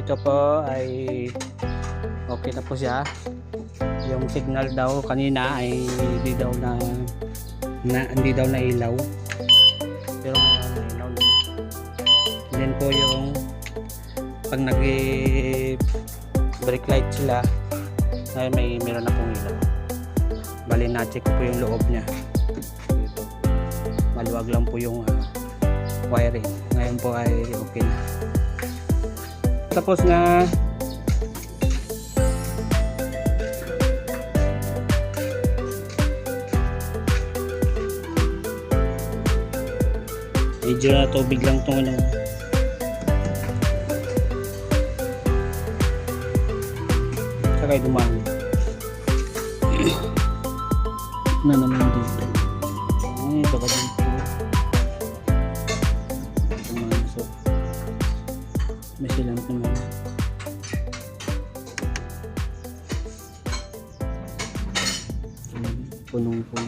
Ito po ay okay na po siya. Yung signal daw kanina ay hindi daw na ilaw. Pero ngayon ilaw na. Then po yung pag brake light sila ay meron na pong ilaw. Bali na-check po yung loob niya. Dito. Maluwag lang po yung wiring. Ngayon po ay okay na. Tapos na medyo na tubig lang itong ano. Sakay dumaan na naman dito. Ay, baka dito pumasok. May silang naman. Punong-puno.